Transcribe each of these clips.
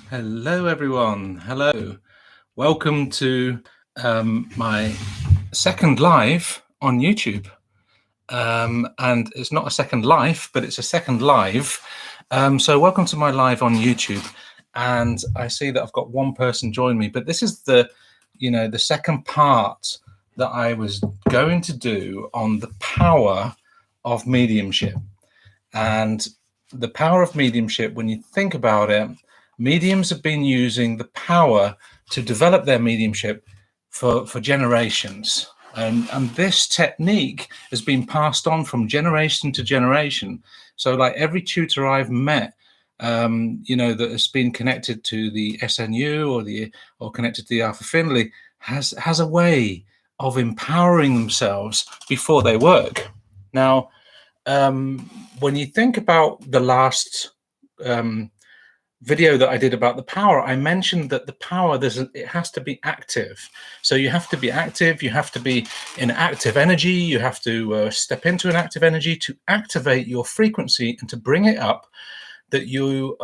Hello, everyone. Hello. Welcome to my second live on YouTube. And it's not a second life, but it's a second live. So welcome to my live on YouTube. And I see that I've got one person join me, but this is the second part that I was going to do on the power of mediumship. And the power of mediumship, when you think about it, mediums have been using the power to develop their mediumship for generations. And this technique has been passed on from generation to generation. So like every tutor I've met, that has been connected to the SNU or connected to the Alpha Finley has a way of empowering themselves before they work. Now, when you think about the last video that I did about the power, I mentioned that the power, it has to be active. So you have to be active, you have to be in active energy, you have to step into an active energy to activate your frequency and to bring it up, that you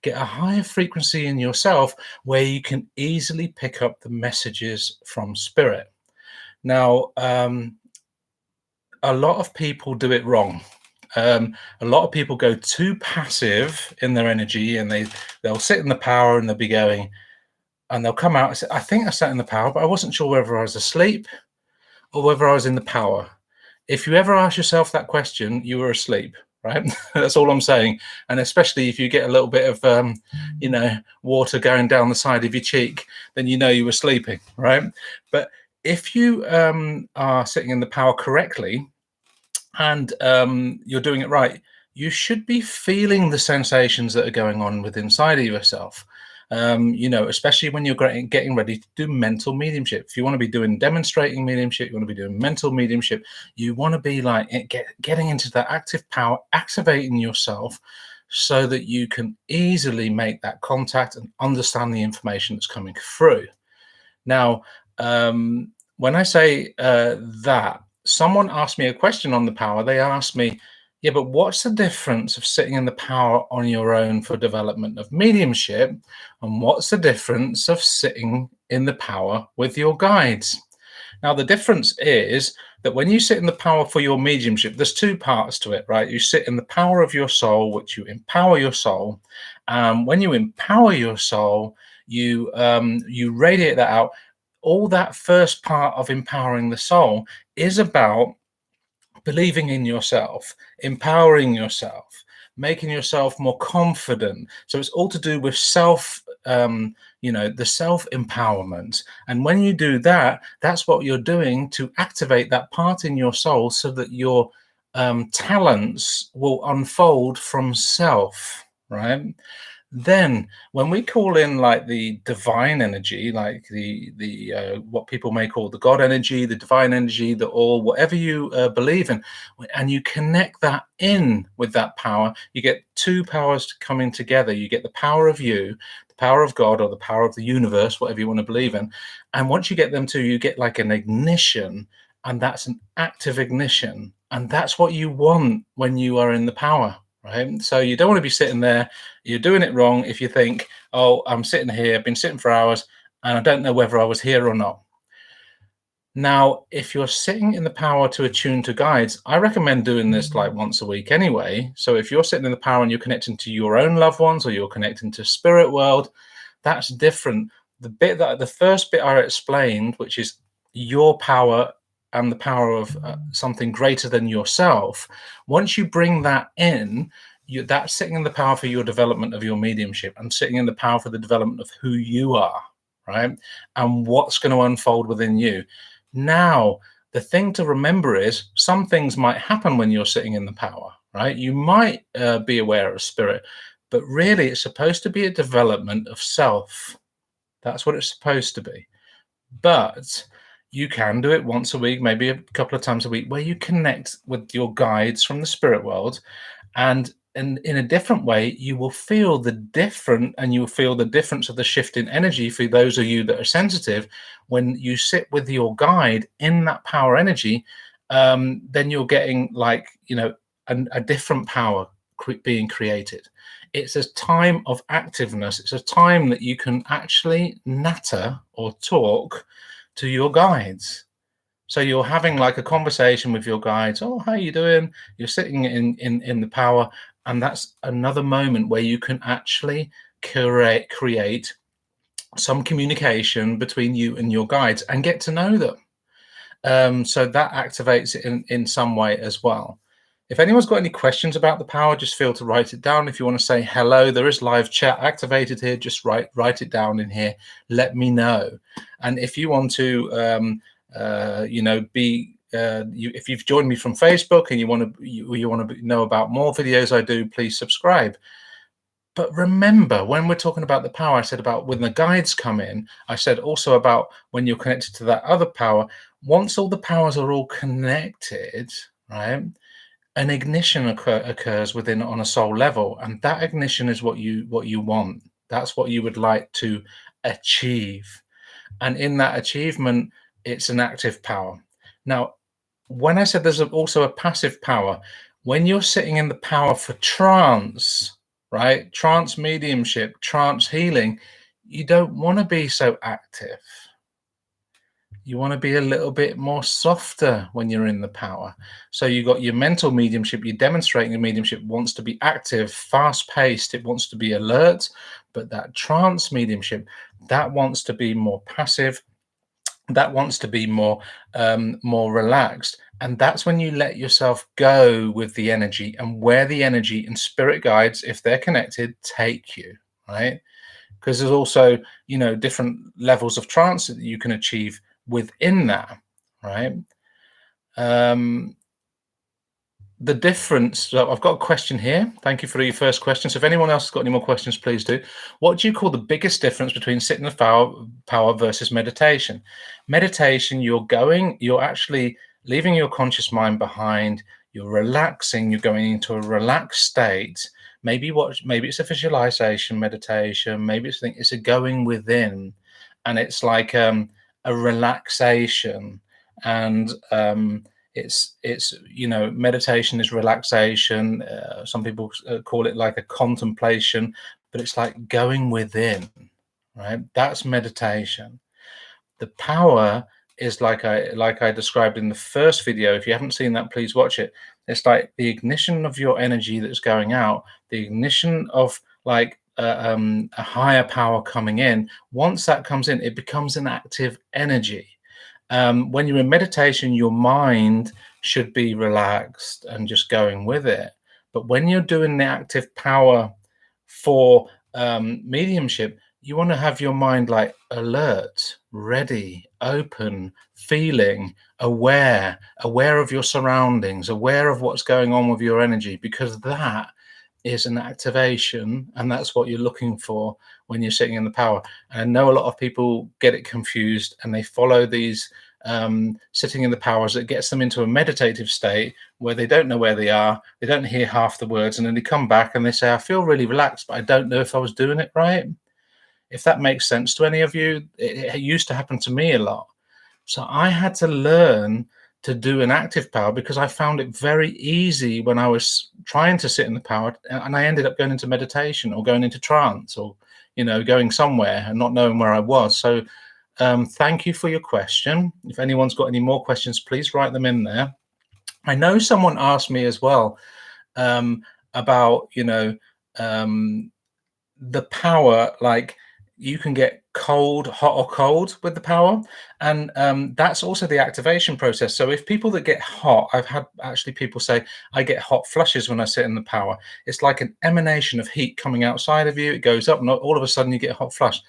get a higher frequency in yourself where you can easily pick up the messages from spirit. Now, a lot of people do it wrong. A lot of people go too passive in their energy, and they'll sit in the power and they'll be going, and they'll come out and say, I think I sat in the power, but I wasn't sure whether I was asleep or whether I was in the power. If you ever ask yourself that question, you were asleep, right? That's all I'm saying. And especially if you get a little bit of, water going down the side of your cheek, then you know you were sleeping, right? But if you are sitting in the power correctly, and you're doing it right, you should be feeling the sensations that are going on within inside of yourself. Especially when you're getting ready to do mental mediumship. If you want to be doing demonstrating mediumship, you want to be doing mental mediumship, you want to be like getting into that active power, activating yourself so that you can easily make that contact and understand the information that's coming through. Now, when I say that, someone asked me a question on the power. They asked me, yeah, but what's the difference of sitting in the power on your own for development of mediumship? And what's the difference of sitting in the power with your guides? Now, the difference is that when you sit in the power for your mediumship, there's two parts to it, right? You sit in the power of your soul, which you empower your soul. When you empower your soul, you radiate that out. All that first part of empowering the soul is about believing in yourself, empowering yourself, making yourself more confident. So it's all to do with the self-empowerment. And when you do that, that's what you're doing to activate that part in your soul so that your talents will unfold from self, right? Then when we call in like the divine energy, like the what people may call the God energy, the divine energy, the all, whatever you believe in, and you connect that in with that power, you get two powers coming together. You get the power of you, the power of God, or the power of the universe, whatever you want to believe in. And once you get them two, you get like an ignition, and that's an active ignition. And that's what you want when you are in the power. Right. So you don't want to be sitting there. You're doing it wrong if you think, oh, I'm sitting here, I've been sitting for hours, and I don't know whether I was here or not. Now, if you're sitting in the power to attune to guides, I recommend doing this like once a week anyway. So if you're sitting in the power and you're connecting to your own loved ones or you're connecting to spirit world, that's different. The first bit I explained, which is your power and the power of something greater than yourself, once you bring that in, that's sitting in the power for your development of your mediumship and sitting in the power for the development of who you are, right? And what's going to unfold within you. Now, the thing to remember is some things might happen when you're sitting in the power, right? You might be aware of spirit, but really it's supposed to be a development of self. That's what it's supposed to be. But you can do it once a week, maybe a couple of times a week, where you connect with your guides from the spirit world, and in a different way, you will feel the difference of the shift in energy for those of you that are sensitive. When you sit with your guide in that power energy, then you're getting like, a different power being created. it's a time of activeness. It's a time that you can actually natter or talk to your guides. So you're having like a conversation with your guides. Oh, how you doing? You're sitting in the power, and that's another moment where you can actually create some communication between you and your guides and get to know them. So that activates it in some way as well. If anyone's got any questions about the power, just feel to write it down. If you want to say hello, there is live chat activated here. Just write it down in here. Let me know. And if you want to, if you've joined me from Facebook and you want to know about more videos I do, please subscribe. But remember, when we're talking about the power, I said about when the guides come in, I said also about when you're connected to that other power. Once all the powers are all connected, right, an ignition occurs within on a soul level, and that ignition is what you want. That's what you would like to achieve, and in that achievement, it's an active power. Now, when I said there's also a passive power, when you're sitting in the power for trance, right? Trance mediumship, trance healing, you don't want to be so active. You want to be a little bit more softer when you're in the power. So you got your mental mediumship, you're demonstrating your mediumship wants to be active, fast paced, it wants to be alert, but that trance mediumship, that wants to be more passive, that wants to be more relaxed. And that's when you let yourself go with the energy and where the energy and spirit guides, if they're connected, take you, right? Because there's also, different levels of trance that you can achieve within that, right? The difference, so I've got a question here. Thank you for your first question. So if anyone else has got any more questions, please do. What do you call the biggest difference between sitting in the power versus meditation? Meditation, you're actually leaving your conscious mind behind, you're relaxing, you're going into a relaxed state. Maybe it's a visualization meditation, maybe it's a going within, and it's like a relaxation, and it's meditation is relaxation. Some people call it like a contemplation, but it's like going within, right? That's meditation. The power is like I described in the first video. If you haven't seen that, please watch it. It's like the ignition of your energy that's going out, the ignition of like a higher power coming in. Once that comes in, it becomes an active energy. When you're in meditation, your mind should be relaxed and just going with it. But when you're doing the active power for mediumship, you want to have your mind like alert, ready, open, feeling, aware of your surroundings, aware of what's going on with your energy, because that is an activation, and that's what you're looking for when you're sitting in the power. And I know a lot of people get it confused and they follow these sitting in the powers that gets them into a meditative state where they don't know where they are, they don't hear half the words, and then they come back and they say, I feel really relaxed, but I don't know if I was doing it right. If that makes sense to any of you, it used to happen to me a lot. So I had to learn to do an active power because I found it very easy when I was trying to sit in the power, and I ended up going into meditation or going into trance or, going somewhere and not knowing where I was. So thank you for your question. If anyone's got any more questions, please write them in there. I know someone asked me as well about, the power, like you can get cold, hot or cold with the power, and that's also the activation process. So if people that get hot, I've had actually people say I get hot flushes when I sit in the power. It's like an emanation of heat coming outside of you. It goes up and all of a sudden you get a hot flush.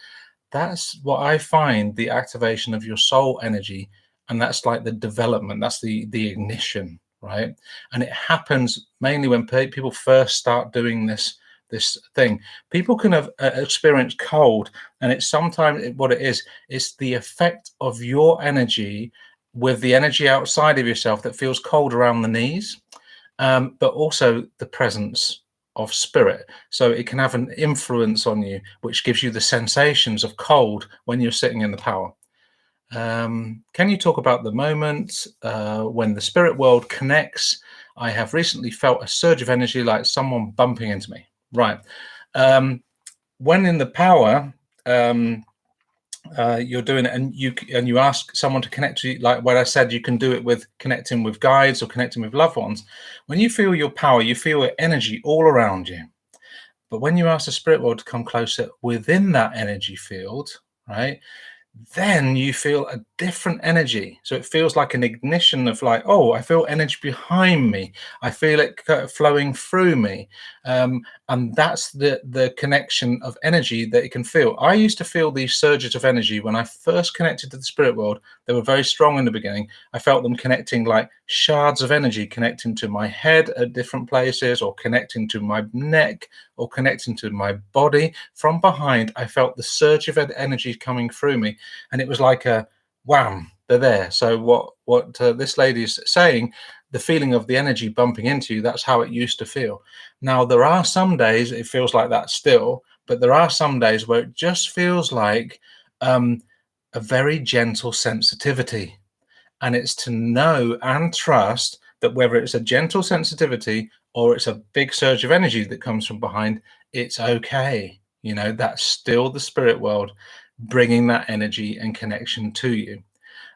That's what I find the activation of your soul energy, and that's like the development, that's the ignition, right? And it happens mainly when people first start doing this thing. People can have experienced cold, and it's sometimes what it is, it's the effect of your energy with the energy outside of yourself that feels cold around the knees, but also the presence of spirit. So it can have an influence on you, which gives you the sensations of cold when you're sitting in the power. Can you talk about the moment when the spirit world connects? I have recently felt a surge of energy like someone bumping into me. Right. When in the power, you're doing it, and you ask someone to connect to you, like what I said, you can do it with connecting with guides or connecting with loved ones. When you feel your power, you feel energy all around you. But when you ask the spirit world to come closer within that energy field, right, then you feel a different energy. So it feels like an ignition of like, oh, I feel energy behind me. I feel it flowing through me. And that's the connection of energy that it can feel. I used to feel these surges of energy when I first connected to the spirit world. They were very strong in the beginning. I felt them connecting like shards of energy, connecting to my head at different places, or connecting to my neck, or connecting to my body. From behind, I felt the surge of energy coming through me, and it was like a wham, they're there. So what this lady is saying, the feeling of the energy bumping into you, that's how it used to feel. Now, there are some days it feels like that still, but there are some days where it just feels like a very gentle sensitivity. And it's to know and trust that whether it's a gentle sensitivity or it's a big surge of energy that comes from behind, it's okay. That's still the spirit world bringing that energy and connection to you.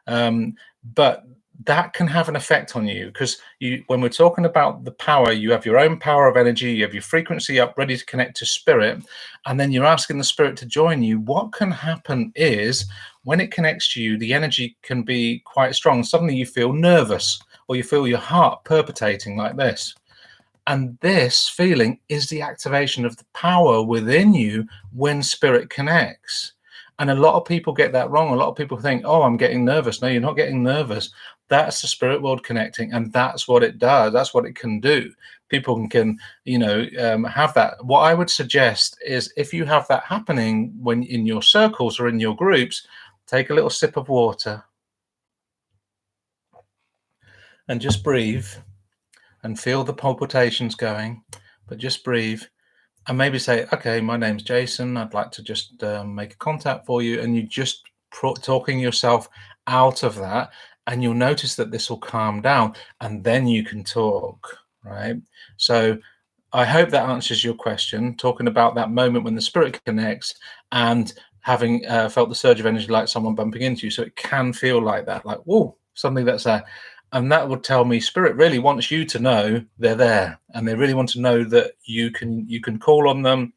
But that can have an effect on you, because when we're talking about the power, you have your own power of energy, you have your frequency up ready to connect to spirit, and then you're asking the spirit to join you. What can happen is when it connects to you, the energy can be quite strong. Suddenly you feel nervous, or you feel your heart palpitating like this. And this feeling is the activation of the power within you when spirit connects. And a lot of people get that wrong. A lot of people think, oh, I'm getting nervous. No, you're not getting nervous. That's the spirit world connecting, and that's what it does. That's what it can do. People can, have that. What I would suggest is, if you have that happening when in your circles or in your groups, take a little sip of water and just breathe and feel the palpitations going, but just breathe. And maybe say, okay, my name's Jason. I'd like to just make a contact for you. And you just talking yourself out of that. And you'll notice that this will calm down, and then you can talk, right? So I hope that answers your question, talking about that moment when the spirit connects and having felt the surge of energy like someone bumping into you. So it can feel like that, like, whoa, something that's there. And that would tell me spirit really wants you to know they're there, and they really want to know that you can call on them,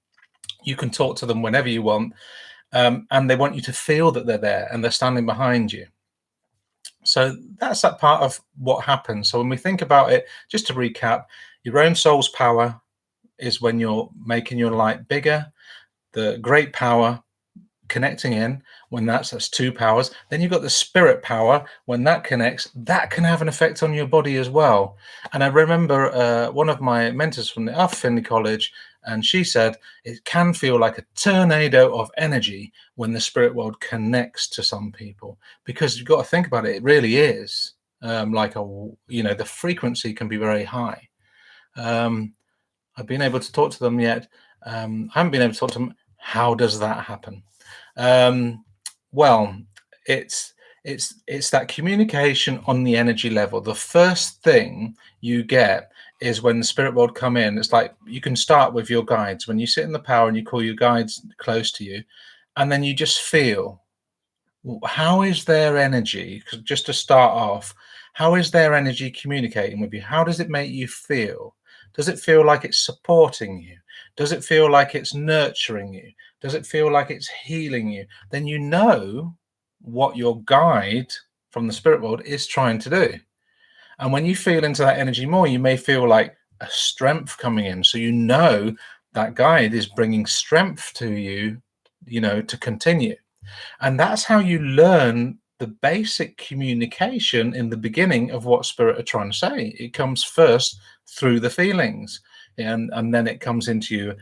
you can talk to them whenever you want, and they want you to feel that they're there and they're standing behind you. So that's that part of what happens. So when we think about it, just to recap, your own soul's power is when you're making your light bigger. The great power connecting in, when that's two powers. Then you've got the spirit power. When that connects, that can have an effect on your body as well. And I remember one of my mentors from the Alpha Finley College, and she said it can feel like a tornado of energy when the spirit world connects to some people, because you've got to think about it. It really is like the frequency can be very high. I've been able to talk to them yet. I haven't been able to talk to them. How does that happen? Well, it's that communication on the energy level. The first thing you get is when the spirit world come in. It's like you can start with your guides when you sit in the power and you call your guides close to you, and then you just feel, how is their energy? Just to start off, how is their energy communicating with you? How does it make you feel? Does it feel like it's supporting you? Does it feel like it's nurturing you? Does it feel like it's healing you? Then you know what your guide from the spirit world is trying to do. And when you feel into that energy more, you may feel like a strength coming in. So you know that guide is bringing strength to you, to continue. And that's how you learn the basic communication in the beginning of what spirit are trying to say. It comes first through the feelings, and then it comes into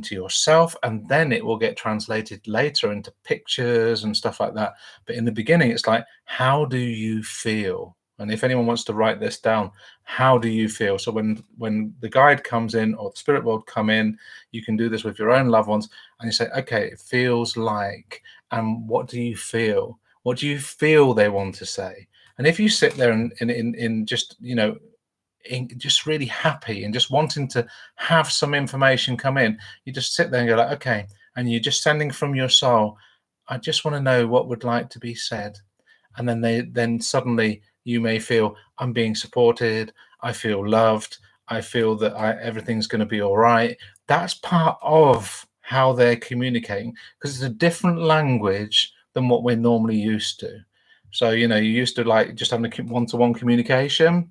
yourself, and then it will get translated later into pictures and stuff like that. But in the beginning, it's like, how do you feel? And if anyone wants to write this down, how do you feel? So when the guide comes in or the spirit world come in, you can do this with your own loved ones, and you say, okay, it feels like, and what do you feel? What do you feel they want to say? And if you sit there and in just, just really happy and just wanting to have some information come in, you just sit there and go like, okay, and you're just sending from your soul, I just want to know what would like to be said. And then suddenly you may feel, I'm being supported, I feel loved, I feel that everything's going to be all right. That's part of how they're communicating, because it's a different language than what we're normally used to. So, you're used to like just having a one-to-one communication.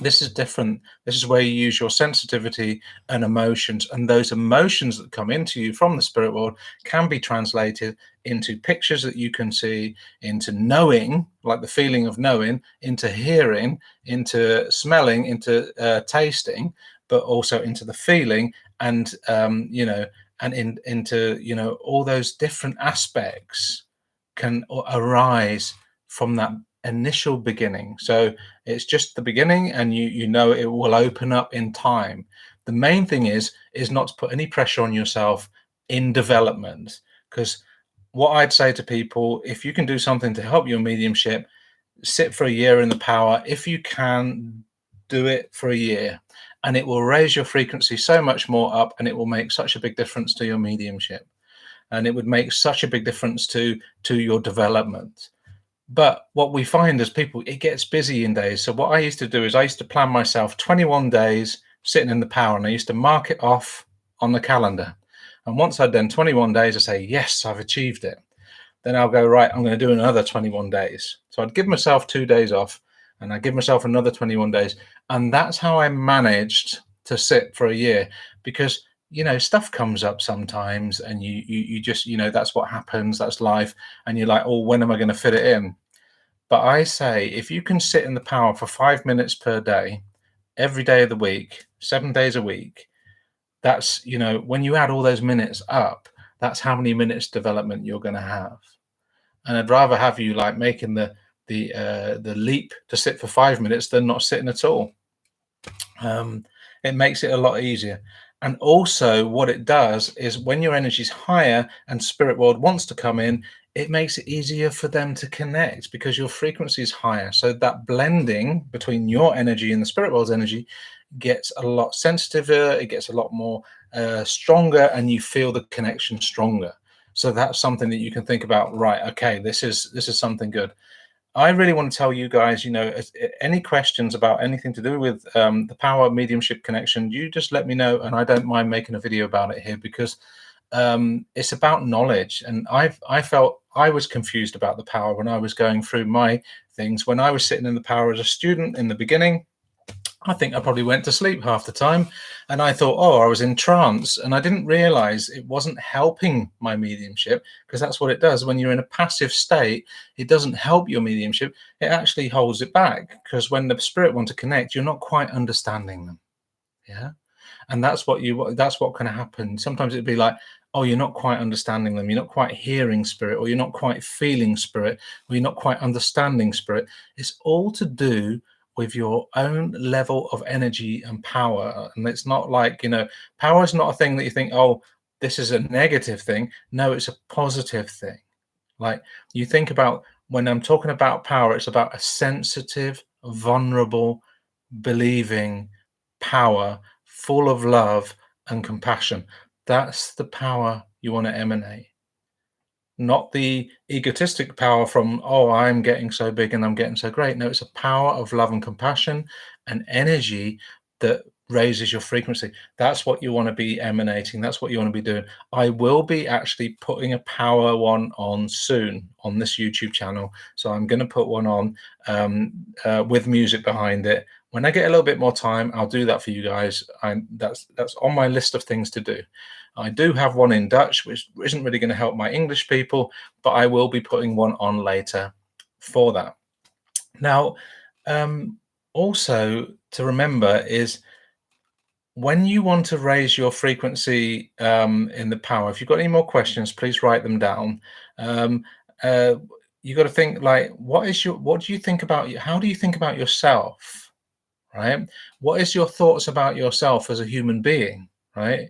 This is different. This is where you use your sensitivity and emotions, and those emotions that come into you from the spirit world can be translated into pictures that you can see, into knowing, like the feeling of knowing, into hearing, into smelling, into tasting, but also into the feeling, and into all those different aspects can arise from that initial beginning. So it's just the beginning, and it will open up in time. The main thing is not to put any pressure on yourself in development, because what I'd say to people, if you can do something to help your mediumship, sit for a year in the power. If you can, do it for a year, and it will raise your frequency so much more up, and it will make such a big difference to your mediumship, and it would make such a big difference to your development. But what we find as people, it gets busy in days. So what I used to do is I used to plan myself 21 days sitting in the power, and I used to mark it off on the calendar. And once I'd done 21 days, I say, yes, I've achieved it. Then I'll go, right, I'm going to do another 21 days. So I'd give myself 2 days off, and I'd give myself another 21 days. And that's how I managed to sit for a year, because stuff comes up sometimes, and you just, that's what happens, that's life, and you're like, oh, when am I going to fit it in? But I say, if you can sit in the power for 5 minutes per day, every day of the week, 7 days a week, that's, when you add all those minutes up, that's how many minutes development you're going to have. And I'd rather have you like making the leap to sit for 5 minutes than not sitting at all. It makes it a lot easier. And also what it does is, when your energy is higher and spirit world wants to come in, it makes it easier for them to connect, because your frequency is higher. So that blending between your energy and the spirit world's energy gets a lot sensitiver, it gets a lot more stronger, and you feel the connection stronger. So that's something that you can think about, right? Okay, this is something good. I really want to tell you guys, any questions about anything to do with the power mediumship connection, you just let me know, and I don't mind making a video about it here, because it's about knowledge. And I felt I was confused about the power when I was going through my things. When I was sitting in the power as a student in the beginning, I think I probably went to sleep half the time, and I thought, oh, I was in trance, and I didn't realize it wasn't helping my mediumship, because that's what it does. When you're in a passive state, it doesn't help your mediumship. It actually holds it back, because when the spirit want to connect, you're not quite understanding them. Yeah. And that's what can happen. Sometimes it'd be like, oh, you're not quite understanding them. You're not quite hearing spirit, or you're not quite feeling spirit, or you're not quite understanding spirit. It's all to do with your own level of energy and power. And it's not like, power is not a thing that you think, oh, this is a negative thing. No, it's a positive thing. Like, you think about, when I'm talking about power, it's about a sensitive, vulnerable, believing power, full of love and compassion. That's the power you want to emanate. Not the egotistic power from, oh, I'm getting so big and I'm getting so great. No, it's a power of love and compassion and energy that raises your frequency. That's what you want to be emanating. That's what you want to be doing. I will be actually putting a power one on soon on this YouTube channel. So I'm going to put one on with music behind it. When I get a little bit more time, I'll do that for you guys. That's on my list of things to do. I do have one in Dutch, which isn't really going to help my English people, but I will be putting one on later for that. Now, also to remember is, when you want to raise your frequency in the power, if you've got any more questions, please write them down. You got to think, like, what do you think about you? How do you think about yourself? Right? What is your thoughts about yourself as a human being? Right?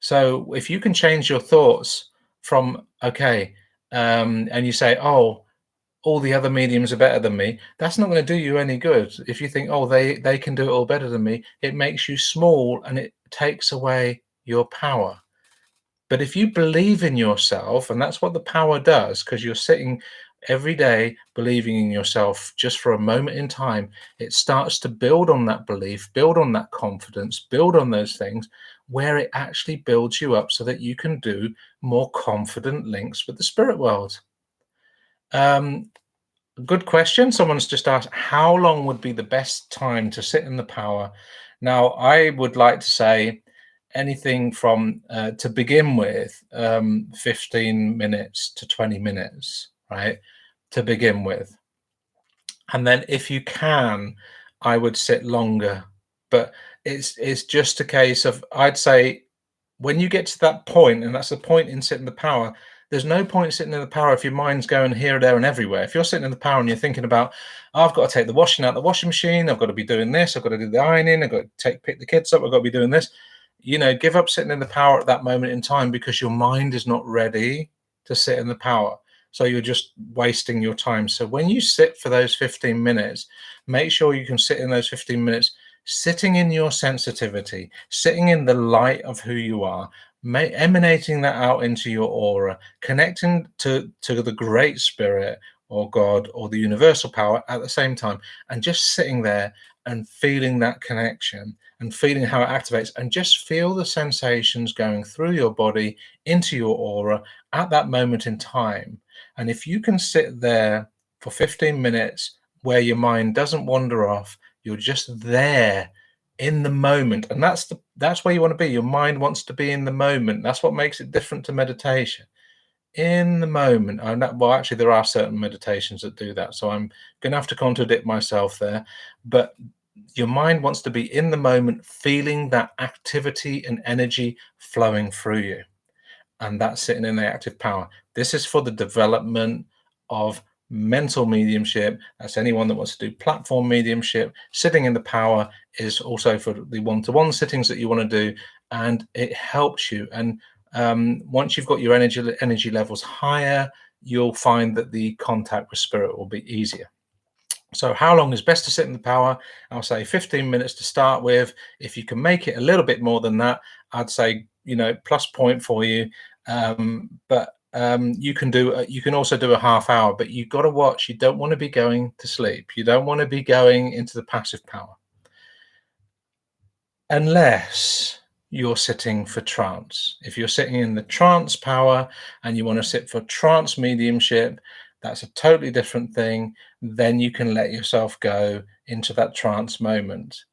So if you can change your thoughts from, okay, and you say, oh, all the other mediums are better than me, that's not going to do you any good. If you think, oh, they can do it all better than me, it makes you small and it takes away your power. But if you believe in yourself, and that's what the power does, because you're sitting every day believing in yourself just for a moment in time, it starts to build on that belief, build on that confidence, build on those things where it actually builds you up so that you can do more confident links with the spirit world. Um, Good question. Someone's just asked, how long would be the best time to sit in the power? Now, I would like to say anything from, to begin with, 15 minutes to 20 minutes, right? To begin with. And then if you can, I would sit longer. But it's just a case of, I'd say, when you get to that point, and that's the point in sitting the power, there's no point sitting in the power if your mind's going here, there, and everywhere. If you're sitting in the power and you're thinking about, oh, I've got to take the washing out of the washing machine, I've got to be doing this, I've got to do the ironing, I've got to pick the kids up, I've got to be doing this. Give up sitting in the power at that moment in time because your mind is not ready to sit in the power. So you're just wasting your time. So when you sit for those 15 minutes, make sure you can sit in those 15 minutes sitting in your sensitivity, sitting in the light of who you are, emanating that out into your aura, connecting to the great spirit or God or the universal power at the same time, and just sitting there and feeling that connection and feeling how it activates, and just feel the sensations going through your body into your aura at that moment in time. And if you can sit there for 15 minutes where your mind doesn't wander off, you're just there in the moment, and that's where you want to be. Your mind wants to be in the moment. That's what makes it different to meditation. In the moment. Well, actually, there are certain meditations that do that, so I'm going to have to contradict myself there. But your mind wants to be in the moment, feeling that activity and energy flowing through you, and that's sitting in the active power. This is for the development of mental mediumship. That's anyone that wants to do platform mediumship. Sitting in the power is also for the one-to-one sittings that you want to do, and it helps you. And once you've got your energy levels higher, you'll find that the contact with spirit will be easier. So how long is best to sit in the power? I'll say 15 minutes to start with. If you can make it a little bit more than that, I'd say, plus point for you. But you can also do a half hour, but you've got to watch. You don't want to be going to sleep. You don't want to be going into the passive power unless you're sitting for trance. If you're sitting in the trance power and you want to sit for trance mediumship, that's a totally different thing. Then you can let yourself go into that trance moment.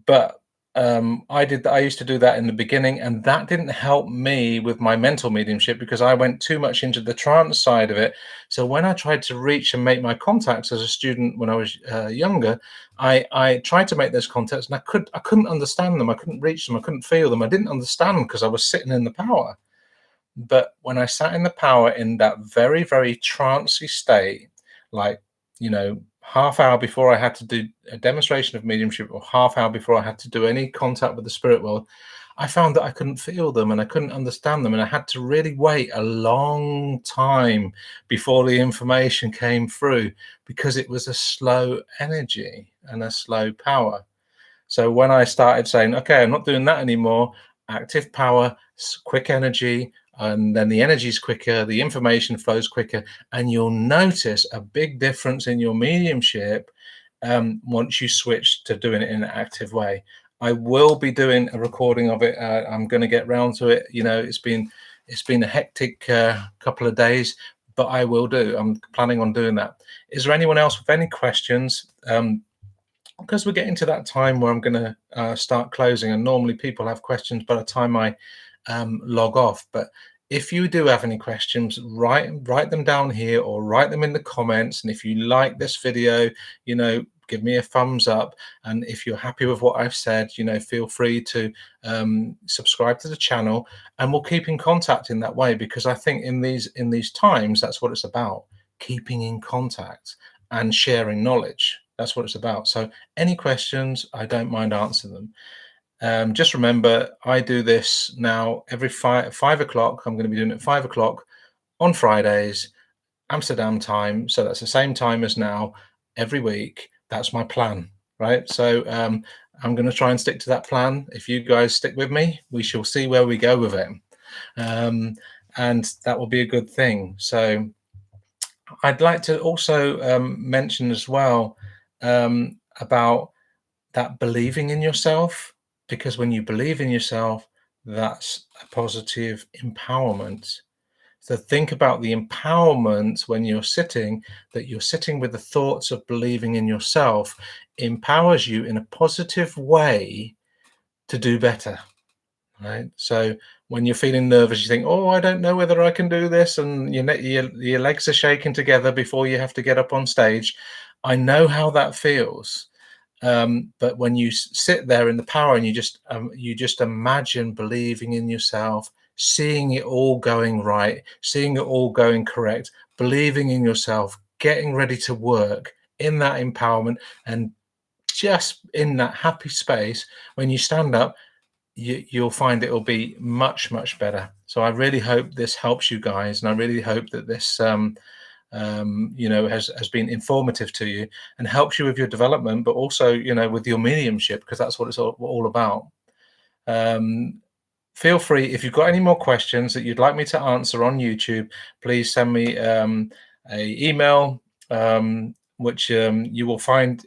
But I used to do that in the beginning, and that didn't help me with my mental mediumship because I went too much into the trance side of it. So when I tried to reach and make my contacts as a student when I was younger, I tried to make those contacts, and I couldn't understand them. I couldn't reach them. I couldn't feel them. I didn't understand because I was sitting in the power. But when I sat in the power in that very, very trancey state, like, half hour before I had to do a demonstration of mediumship, or half hour before I had to do any contact with the spirit world, I found that I couldn't feel them and I couldn't understand them. And I had to really wait a long time before the information came through because it was a slow energy and a slow power. So when I started saying, okay, I'm not doing that anymore, active power, quick energy, and then the energy is quicker, the information flows quicker, and you'll notice a big difference in your mediumship once you switch to doing it in an active way. I will be doing a recording of it. I'm going to get round to it. It's been a hectic couple of days, but I will do. I'm planning on doing that. Is there anyone else with any questions? Because we're getting to that time where I'm going to start closing, and normally people have questions by the time I log off. But if you do have any questions, write them down here or write them in the comments. And if you like this video, give me a thumbs up. And if you're happy with what I've said, feel free to subscribe to the channel, and we'll keep in contact in that way, because I think in these times, that's what it's about: keeping in contact and sharing knowledge. That's what it's about. So any questions, I don't mind answering them. Just remember, I do this now every 5 o'clock. I'm going to be doing it at 5 o'clock on Fridays. Amsterdam time. So that's the same time as now every week. That's my plan, right? So I'm going to try and stick to that plan. If you guys stick with me, we shall see where we go with it. And that will be a good thing. So I'd like to also mention as well about that believing in yourself, because when you believe in yourself, that's a positive empowerment. So think about the empowerment when you're sitting, that you're sitting with the thoughts of believing in yourself, empowers you in a positive way to do better, right? So when you're feeling nervous, you think, oh, I don't know whether I can do this, and your legs are shaking together before you have to get up on stage. I know how that feels. But when you sit there in the power and you just imagine believing in yourself, seeing it all going right, seeing it all going correct, believing in yourself, getting ready to work in that empowerment, and just in that happy space, when you stand up, you'll find it will be much, much better. So I really hope this helps you guys, and I really hope that this has been informative to you and helps you with your development, but also, with your mediumship, because that's what it's all about. Feel free, if you've got any more questions that you'd like me to answer on YouTube, please send me a email, which you will find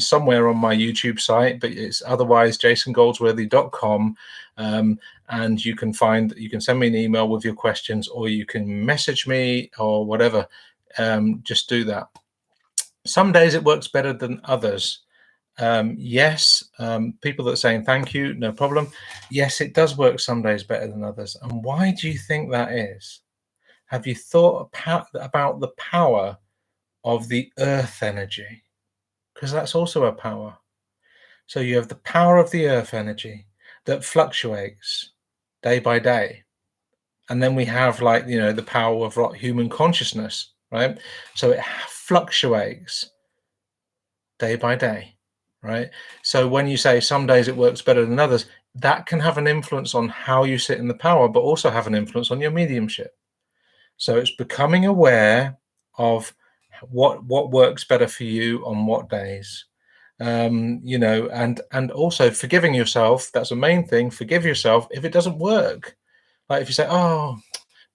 somewhere on my YouTube site, but it's otherwise jasongoldsworthy.com. And you can send me an email with your questions, or you can message me or whatever. Just do that. Some days it works better than others. Yes, people that are saying thank you, no problem. Yes, it does work some days better than others. And why do you think that is? Have you thought about the power of the earth energy? Because that's also a power. So you have the power of the earth energy that fluctuates day by day. And then we have, like, the power of human consciousness, right? So it fluctuates day by day, right? So when you say some days it works better than others, that can have an influence on how you sit in the power, but also have an influence on your mediumship. So it's becoming aware of what works better for you on what days. And also forgiving yourself. That's the main thing. Forgive yourself if it doesn't work. Like if you say, oh,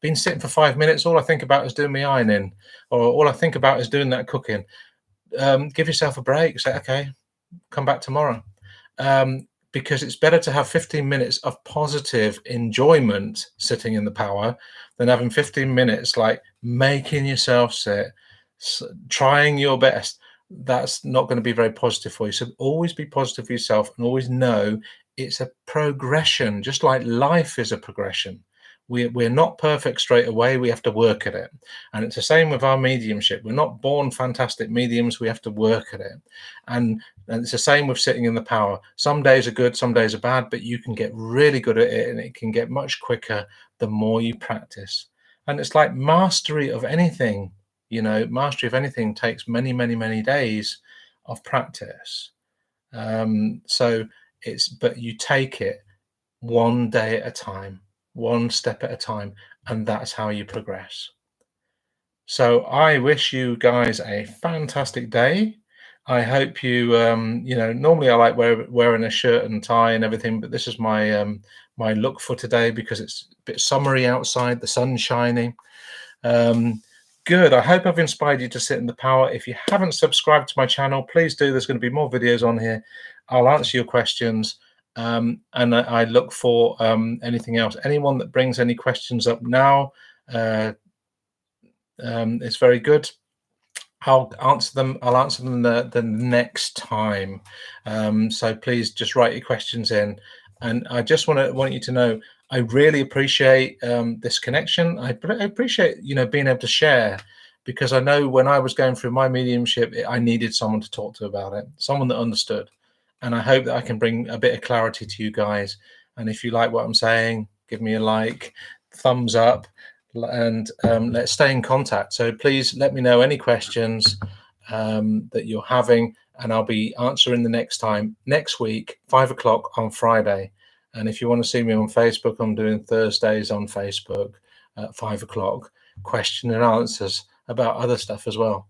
been sitting for 5 minutes, all I think about is doing my ironing, or all I think about is doing that cooking. Give yourself a break. Say, okay, come back tomorrow. Because it's better to have 15 minutes of positive enjoyment sitting in the power than having 15 minutes like making yourself sit, trying your best. That's not going to be very positive for you. So always be positive for yourself, and always know it's a progression, just like life is a progression. We're not perfect straight away. We have to work at it. And it's the same with our mediumship. We're not born fantastic mediums. We have to work at it. And it's the same with sitting in the power. Some days are good, some days are bad, but you can get really good at it, and it can get much quicker the more you practice. And it's like mastery of anything. Mastery of anything takes many, many, many days of practice. But you take it one day at a time, one step at a time, and that's how you progress. So I wish you guys a fantastic day. I hope you, normally I like wearing a shirt and tie and everything, but this is my my look for today because it's a bit summery outside, the sun's shining. Good. I hope I've inspired you to sit in the power. If you haven't subscribed to my channel, please do. There's going to be more videos on here. I'll answer your questions. And I look for anything else. Anyone that brings any questions up now, it's very good. I'll answer them the next time. So please just write your questions in. And I just want you to know, I really appreciate this connection. I appreciate being able to share, because I know when I was going through my mediumship, I needed someone to talk to about it, someone that understood. And I hope that I can bring a bit of clarity to you guys. And if you like what I'm saying, give me a like, thumbs up, and let's stay in contact. So please let me know any questions that you're having, and I'll be answering the next week, 5 o'clock on Friday. And if you want to see me on Facebook, I'm doing Thursdays on Facebook at 5 o'clock. question and answers about other stuff as well.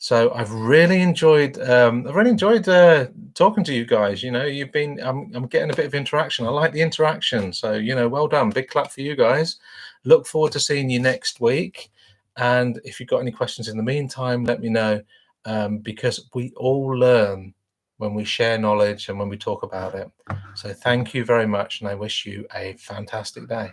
So I've really enjoyed talking to you guys. You know, I'm getting a bit of interaction. I like the interaction. So, you know, well done. Big clap for you guys. Look forward to seeing you next week. And if you've got any questions in the meantime, let me know, because we all learn when we share knowledge and when we talk about it. So thank you very much, and I wish you a fantastic day.